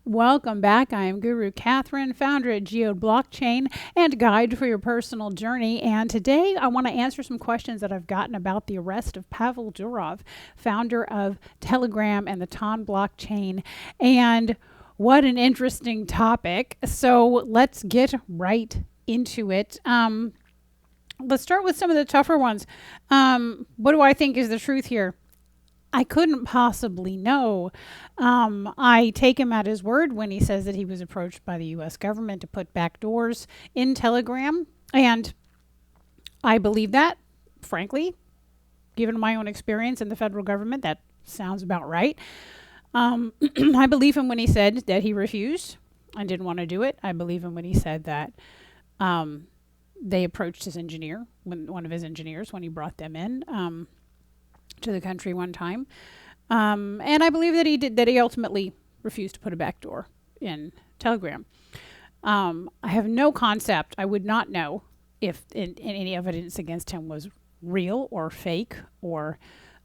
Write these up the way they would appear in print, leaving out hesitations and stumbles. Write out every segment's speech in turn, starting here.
Welcome back. I am Guru Kathryn, founder at Geode Blockchain and guide for your personal journey. And today I want to answer some questions that I've gotten about the arrest of Pavel Durov, founder of Telegram and the TON blockchain. And what an interesting topic. So let's get right into it. Let's start with some of the tougher ones. What do I think is the truth here? I couldn't possibly know. I take him at his word when he says that he was approached by the U.S. government to put backdoors in Telegram. And I believe that, frankly, given my own experience in the federal government, that sounds about right. I believe him when he said that he refused and didn't want to do it. I believe him when he said that they approached his engineer, one of his engineers, when he brought them in to the country one time. And I believe that he ultimately refused to put a backdoor in Telegram. I have no concept. I would not know if any evidence against him was real or fake, or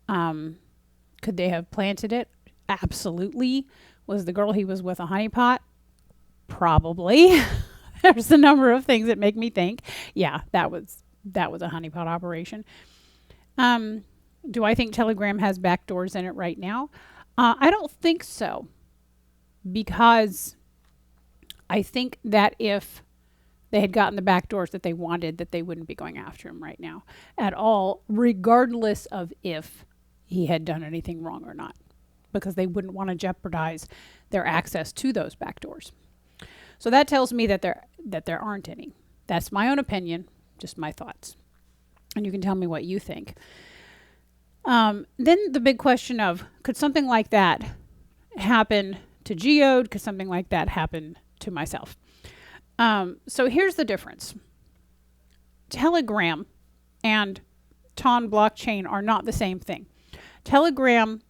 could they have planted it? Absolutely. Was the girl he was with a honeypot? Probably. There's a number of things that make me think, yeah, that was a honeypot operation. Do I think Telegram has backdoors in it right now? I don't think so, because I think that if they had gotten the backdoors that they wanted, that they wouldn't be going after him right now at all, regardless of if he had done anything wrong or not, because they wouldn't want to jeopardize their access to those backdoors. So that tells me that there aren't any. That's my own opinion, just my thoughts. And you can tell me what you think. Then the big question of, could something like that happen to Geode? Could something like that happen to myself? So here's the difference. Telegram and TON blockchain are not the same thing. Telegram,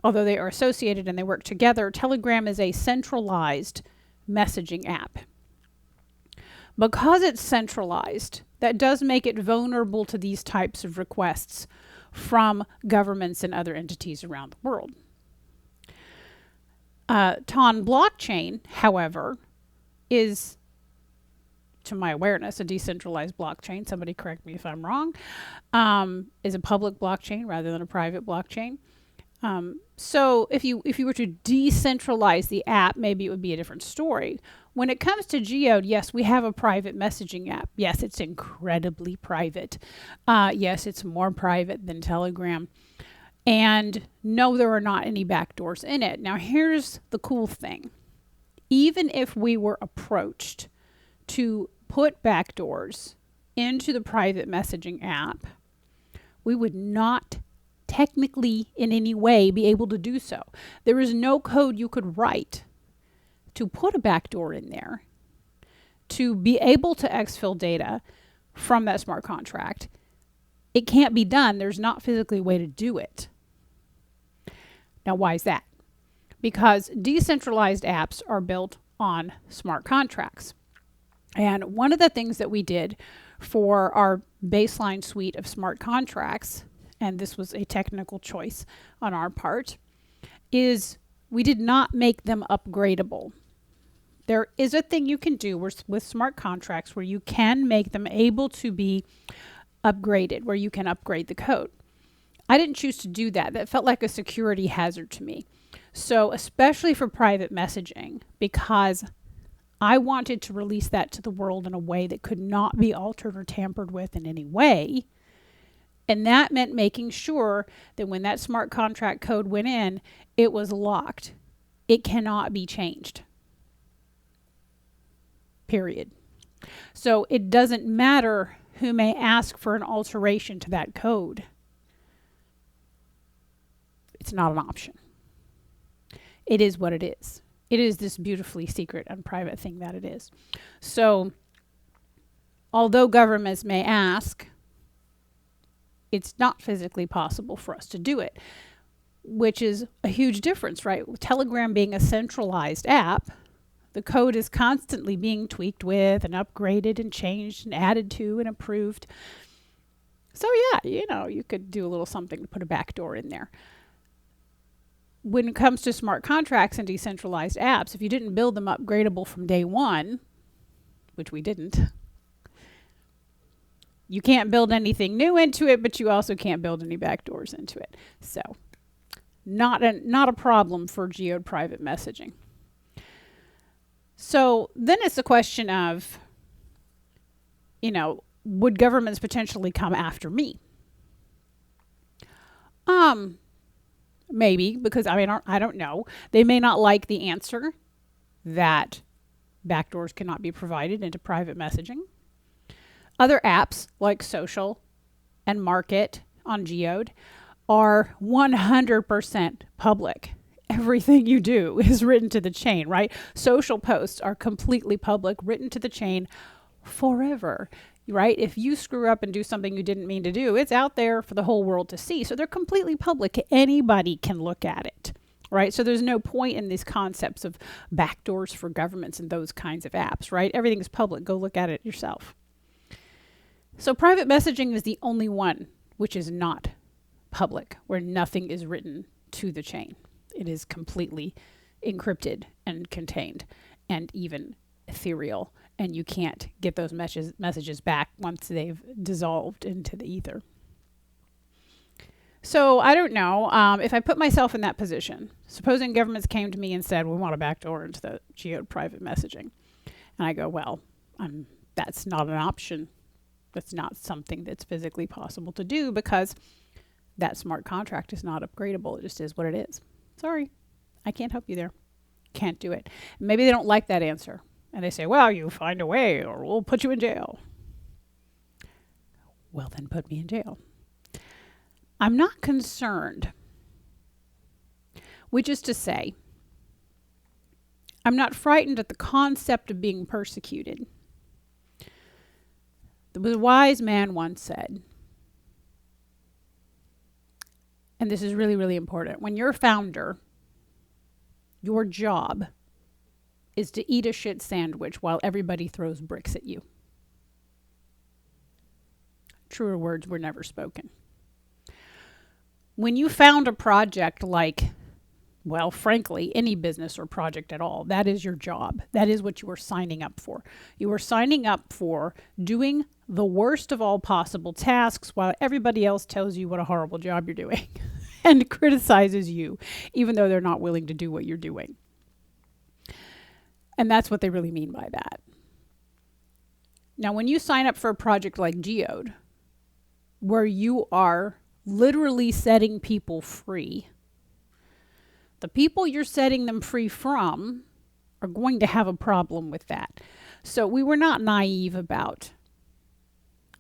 although they are associated and they work together, Telegram is a centralized messaging app. Because it's centralized, that does make it vulnerable to these types of requests from governments and other entities around the world. TON blockchain, however, is, to my awareness, a decentralized blockchain. Somebody correct me if I'm wrong. Is a public blockchain rather than a private blockchain. So if you were to decentralize the app, maybe it would be a different story. When it comes to Geode, yes, we have a private messaging app. Yes, it's incredibly private. Yes, it's more private than Telegram. And no, there are not any backdoors in it. Now, here's the cool thing. Even if we were approached to put backdoors into the private messaging app, we would not technically in any way be able to do so. There is no code you could write to put a backdoor in there to be able to exfil data from that smart contract. It can't be done. There's not physically a way to do it. Now, why is that? Because decentralized apps are built on smart contracts. And one of the things that we did for our baseline suite of smart contracts, and this was a technical choice on our part, is we did not make them upgradable. There is a thing you can do with smart contracts where you can make them able to be upgraded, where you can upgrade the code. I didn't choose to do that. That felt like a security hazard to me. So especially for private messaging, because I wanted to release that to the world in a way that could not be altered or tampered with in any way. And that meant making sure that when that smart contract code went in, it was locked. It cannot be changed. Period. So it doesn't matter who may ask for an alteration to that code. It's not an option. It is what it is. It is this beautifully secret and private thing that it is. So, although governments may ask, it's not physically possible for us to do it, which is a huge difference, right? With Telegram being a centralized app, the code is constantly being tweaked with and upgraded and changed and added to and improved. So yeah, you could do a little something to put a backdoor in there. when it comes to smart contracts and decentralized apps, if you didn't build them upgradable from day one, which we didn't, you can't build anything new into it, but you also can't build any backdoors into it. So not a problem for Geode private messaging. So then it's a question of, would governments potentially come after me? Maybe, because I don't know. They may not like the answer that backdoors cannot be provided into private messaging. Other apps like Social and Market on Geode are 100% public. Everything you do is written to the chain, right? Social posts are completely public, written to the chain forever, right? If you screw up and do something you didn't mean to do, it's out there for the whole world to see. So they're completely public. Anybody can look at it, right? So there's no point in these concepts of backdoors for governments and those kinds of apps, right? Everything's public. Go look at it yourself. So private messaging is the only one which is not public, where nothing is written to the chain. It is completely encrypted and contained and even ethereal, and you can't get those messages back once they've dissolved into the ether. So I don't know, if I put myself in that position, supposing governments came to me and said, we want a backdoor into the Geode private messaging. And I go, well, that's not an option. That's not something that's physically possible to do because that smart contract is not upgradable. It just is what it is. Sorry, I can't help you there. Can't do it. Maybe they don't like that answer. And they say, well, you find a way or we'll put you in jail. Well, then put me in jail. I'm not concerned, which is to say, I'm not frightened at the concept of being persecuted. The wise man once said, and this is really, really important, when you're a founder, your job is to eat a shit sandwich while everybody throws bricks at you. Truer words were never spoken. When you found a project like, well, frankly, any business or project at all, that is your job. That is what you are signing up for. You are signing up for doing the worst of all possible tasks while everybody else tells you what a horrible job you're doing and criticizes you, even though they're not willing to do what you're doing. And that's what they really mean by that. Now, when you sign up for a project like Geode, where you are literally setting people free, the people you're setting them free from are going to have a problem with that. So we were not naive about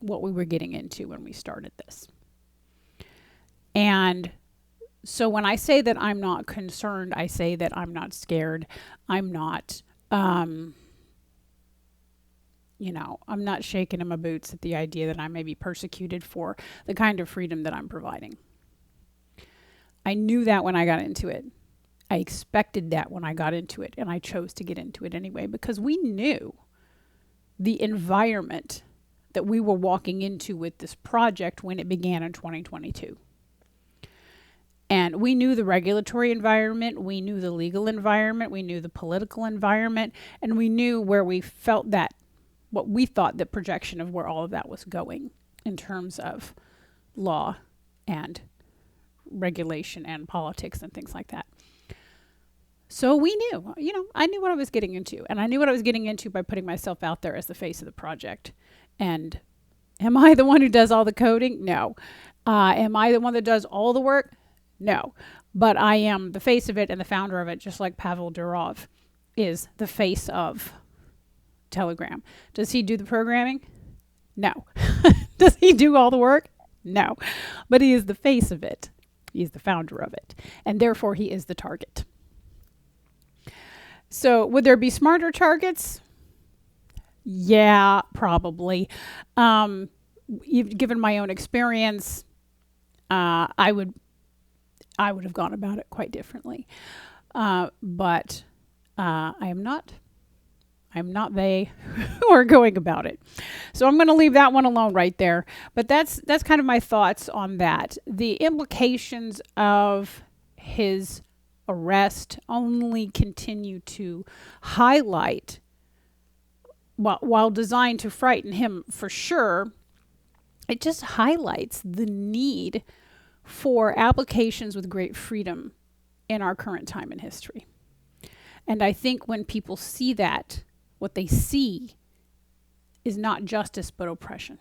what we were getting into when we started this. And so when I say that I'm not concerned, I say that I'm not scared. I'm not, I'm not shaking in my boots at the idea that I may be persecuted for the kind of freedom that I'm providing. I knew that when I got into it. I expected that when I got into it, and I chose to get into it anyway because we knew the environment that we were walking into with this project when it began in 2022. And we knew the regulatory environment, we knew the legal environment, we knew the political environment, and we knew where we felt that, what we thought the projection of where all of that was going in terms of law and regulation and politics and things like that. So we knew, I knew what I was getting into, and I knew what I was getting into by putting myself out there as the face of the project. And am I the one who does all the coding? No. Am I the one that does all the work? No. But I am the face of it and the founder of it, just like Pavel Durov is the face of Telegram. Does he do the programming? No. Does he do all the work? No. But he is the face of it. He is the founder of it. And therefore, he is the target. So would there be smarter targets? Yeah, probably. Given my own experience, I would have gone about it quite differently. But I am not they who are going about it. So I'm going to leave that one alone right there. But that's kind of my thoughts on that. The implications of his arrest only continue to highlight, while designed to frighten him for sure, it just highlights the need for applications with great freedom in our current time in history. And I think when people see that, what they see is not justice but oppression.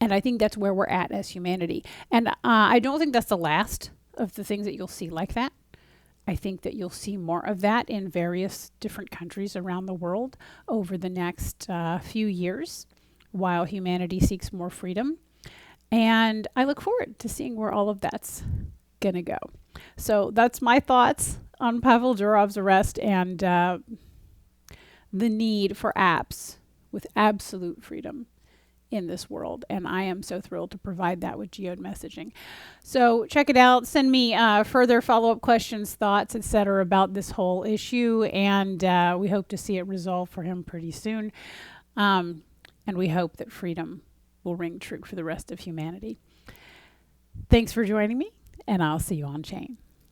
And I think that's where we're at as humanity. And I don't think that's the last of the things that you'll see like that. I think that you'll see more of that in various different countries around the world over the next few years while humanity seeks more freedom. And I look forward to seeing where all of that's going to go. So that's my thoughts on Pavel Durov's arrest and the need for apps with absolute freedom in this world. And I am so thrilled to provide that with Geode messaging. So check it out. Send me further follow-up questions, thoughts, etc. about this whole issue. And we hope to see it resolved for him pretty soon. And we hope that freedom will ring true for the rest of humanity. Thanks for joining me, and I'll see you on chain.